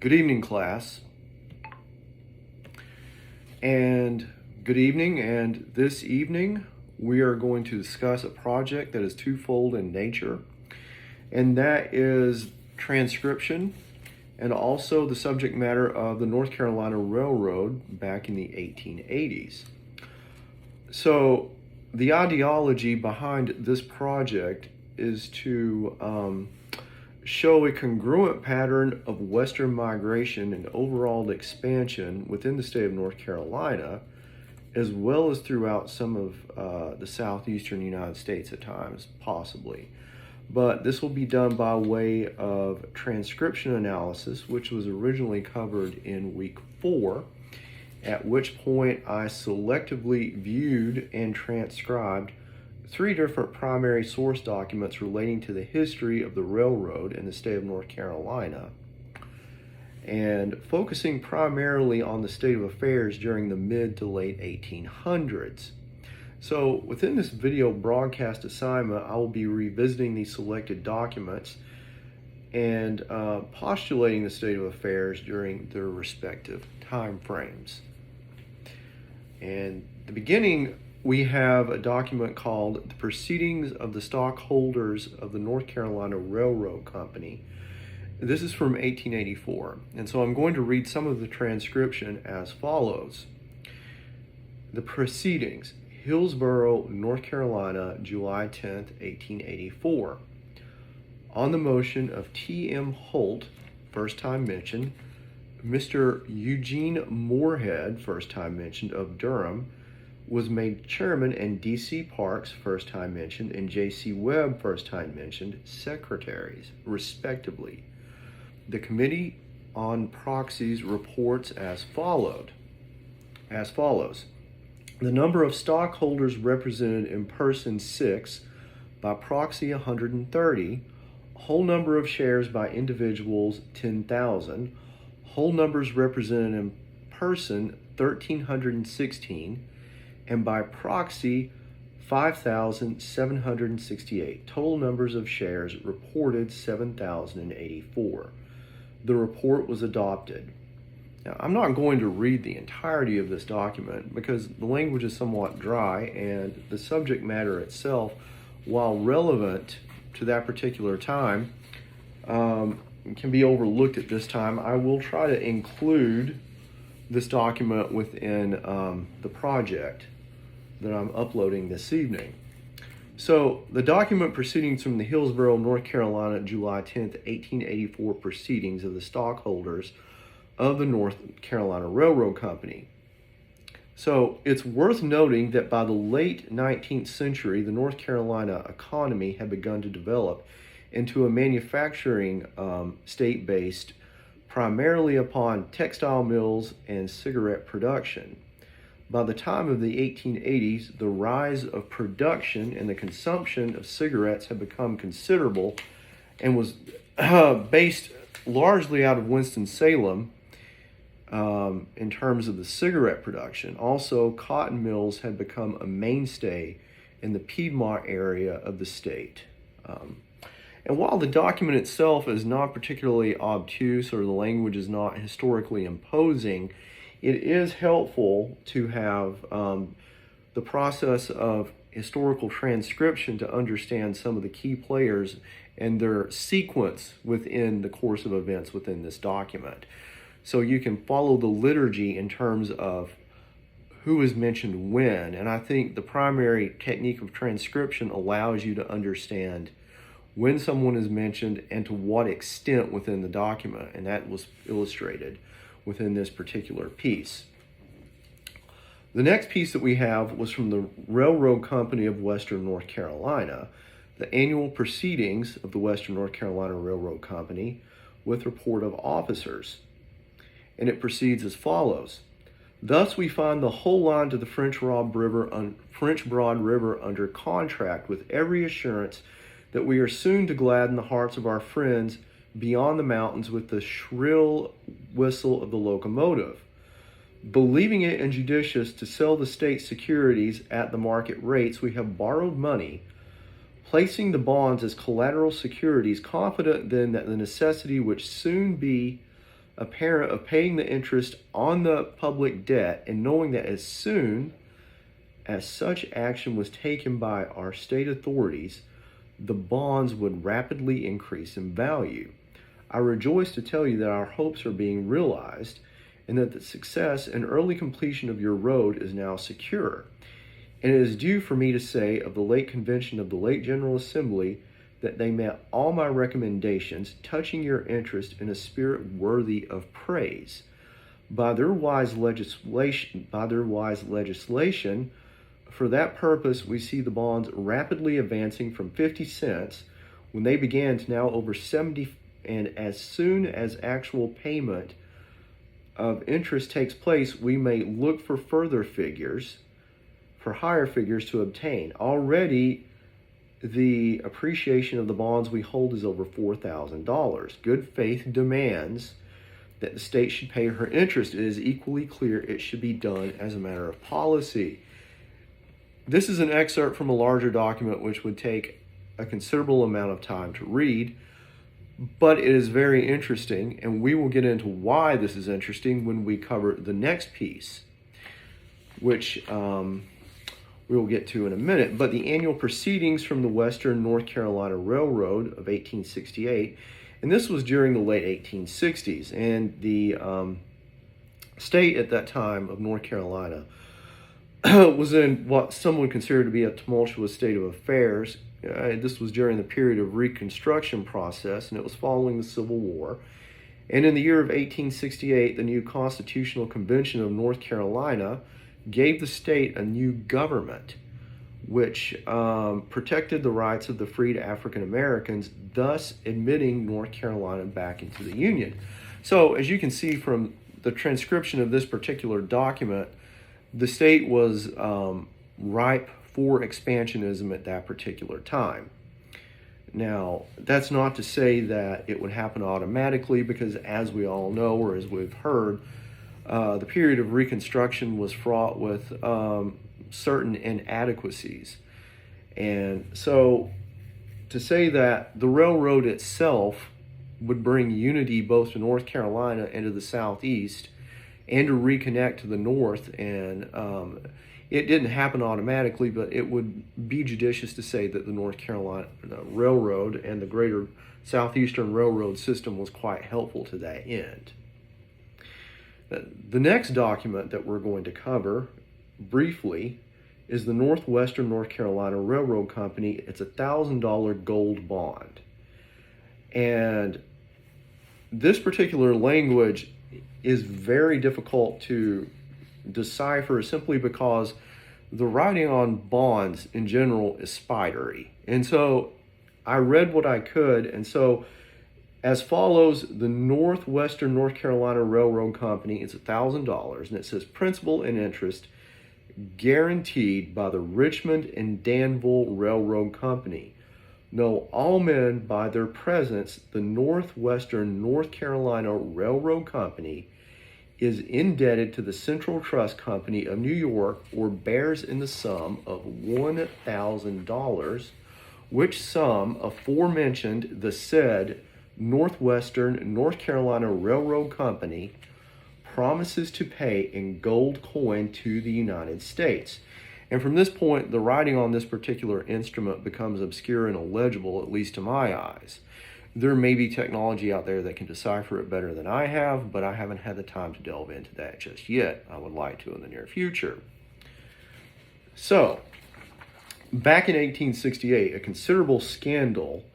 Good evening, class. And good evening, and this evening we are going to discuss a project that is twofold in nature, and that is transcription and also the subject matter of the North Carolina Railroad back in the 1880s. So the ideology behind this project is to show a congruent pattern of Western migration and overall expansion within the state of North Carolina, as well as throughout some of the southeastern United States at times, possibly. But this will be done by way of transcription analysis, which was originally covered in week 4, at which point I selectively viewed and transcribed 3 different primary source documents relating to the history of the railroad in the state of North Carolina, and focusing primarily on the state of affairs during the mid to late 1800s. So within this video broadcast assignment, I will be revisiting these selected documents and postulating the state of affairs during their respective time frames. And the beginning, we have a document called The Proceedings of the Stockholders of the North Carolina Railroad Company. This is from 1884, and so I'm going to read some of the transcription as follows. The Proceedings, Hillsborough, North Carolina, July 10th, 1884. On the motion of T.M. Holt, first time mentioned, Mr. Eugene Moorhead, first time mentioned, of Durham, was made chairman, and D.C. Parks, first time mentioned, and J.C. Webb, first time mentioned, secretaries, respectively. The Committee on Proxies reports as follows. The number of stockholders represented in person 6, by proxy 130, whole number of shares by individuals 10,000, whole numbers represented in person 1,316, and by proxy 5,768. Total numbers of shares reported 7,084. The report was adopted. Now, I'm not going to read the entirety of this document because the language is somewhat dry, and the subject matter itself, while relevant to that particular time, can be overlooked at this time. I will try to include this document within the project that I'm uploading this evening. So the document proceedings from the Hillsborough, North Carolina, July 10th, 1884 proceedings of the stockholders of the North Carolina Railroad Company. So it's worth noting that by the late 19th century, the North Carolina economy had begun to develop into a manufacturing state based primarily upon textile mills and cigarette production. By the time of the 1880s, the rise of production and the consumption of cigarettes had become considerable and was based largely out of Winston-Salem in terms of the cigarette production. Also, cotton mills had become a mainstay in the Piedmont area of the state. And while the document itself is not particularly obtuse or the language is not historically imposing, it is helpful to have the process of historical transcription to understand some of the key players and their sequence within the course of events within this document. So you can follow the liturgy in terms of who is mentioned when, and I think the primary technique of transcription allows you to understand when someone is mentioned and to what extent within the document, and that was illustrated within this particular piece. The next piece that we have was from the Railroad Company of Western North Carolina, the annual proceedings of the Western North Carolina Railroad Company with report of officers. And it proceeds as follows. Thus we find the whole line to the French Broad River under contract with every assurance that we are soon to gladden the hearts of our friends beyond the mountains with the shrill whistle of the locomotive. Believing it injudicious to sell the state securities at the market rates, we have borrowed money, placing the bonds as collateral securities, confident then that the necessity which soon be apparent of paying the interest on the public debt, and knowing that as soon as such action was taken by our state authorities, the bonds would rapidly increase in value. I rejoice to tell you that our hopes are being realized and that the success and early completion of your road is now secure. And it is due for me to say of the late convention of the late General Assembly that they met all my recommendations touching your interest in a spirit worthy of praise. By their wise legislation, for that purpose, we see the bonds rapidly advancing from 50 cents when they began to now over 70, and as soon as actual payment of interest takes place, we may look for higher figures to obtain. Already, the appreciation of the bonds we hold is over $4,000. Good faith demands that the state should pay her interest. It is equally clear it should be done as a matter of policy. This is an excerpt from a larger document which would take a considerable amount of time to read, but it is very interesting, and we will get into why this is interesting when we cover the next piece, which we will get to in a minute. But the annual proceedings from the Western North Carolina Railroad of 1868, and this was during the late 1860s, and the state at that time of North Carolina was in what some would consider to be a tumultuous state of affairs. This was during the period of Reconstruction process, and it was following the Civil War. And in the year of 1868, the new Constitutional Convention of North Carolina gave the state a new government, which protected the rights of the freed African Americans, thus admitting North Carolina back into the Union. So, as you can see from the transcription of this particular document, the state was ripe for expansionism at that particular time. Now, that's not to say that it would happen automatically, because as we all know, or as we've heard, the period of Reconstruction was fraught with certain inadequacies. And so to say that the railroad itself would bring unity both to North Carolina and to the Southeast, and to reconnect to the North, and it didn't happen automatically, but it would be judicious to say that the North Carolina Railroad and the greater Southeastern Railroad system was quite helpful to that end. The next document that we're going to cover briefly is the Northwestern North Carolina Railroad Company. It's a $1,000 gold bond. And this particular language is very difficult to decipher simply because the writing on bonds in general is spidery. And so I read what I could, and so as follows: the Northwestern North Carolina Railroad Company is $1,000, and it says principal and interest guaranteed by the Richmond and Danville Railroad Company. Know all men by their presence, the Northwestern North Carolina Railroad Company is indebted to the Central Trust Company of New York, or bears in the sum of $1,000, which sum aforementioned the said Northwestern North Carolina Railroad Company promises to pay in gold coin to the United States. And from this point, the writing on this particular instrument becomes obscure and illegible, at least to my eyes. There may be technology out there that can decipher it better than I have, but I haven't had the time to delve into that just yet. I would like to in the near future. So, back in 1868, a considerable scandal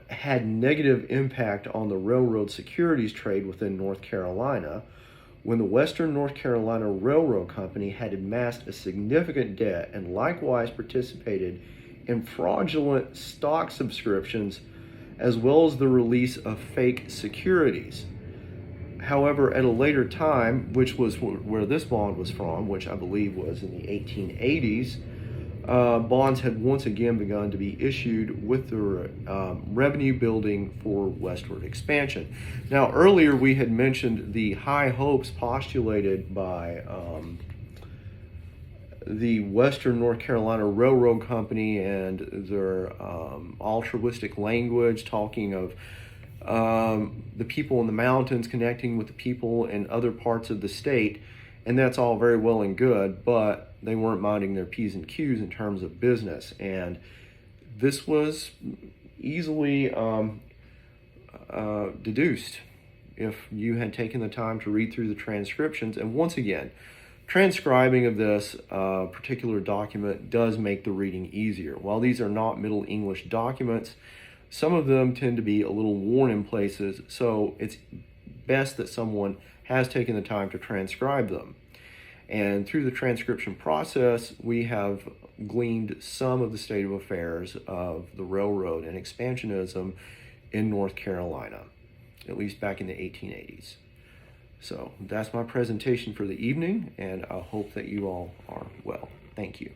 had negative impact on the railroad securities trade within North Carolina, when the Western North Carolina Railroad Company had amassed a significant debt and likewise participated in fraudulent stock subscriptions, as well as the release of fake securities. However, at a later time, which was where this bond was from, which I believe was in the 1880s, bonds had once again begun to be issued with the revenue building for westward expansion. Now, earlier we had mentioned the high hopes postulated by the Western North Carolina Railroad Company and their altruistic language, talking of the people in the mountains connecting with the people in other parts of the state, and that's all very well and good, but they weren't minding their P's and Q's in terms of business. And this was easily deduced if you had taken the time to read through the transcriptions. And once again, transcribing of this particular document does make the reading easier. While these are not Middle English documents, some of them tend to be a little worn in places, so it's best that someone has taken the time to transcribe them. And through the transcription process, we have gleaned some of the state of affairs of the railroad and expansionism in North Carolina, at least back in the 1880s. So that's my presentation for the evening, and I hope that you all are well. Thank you.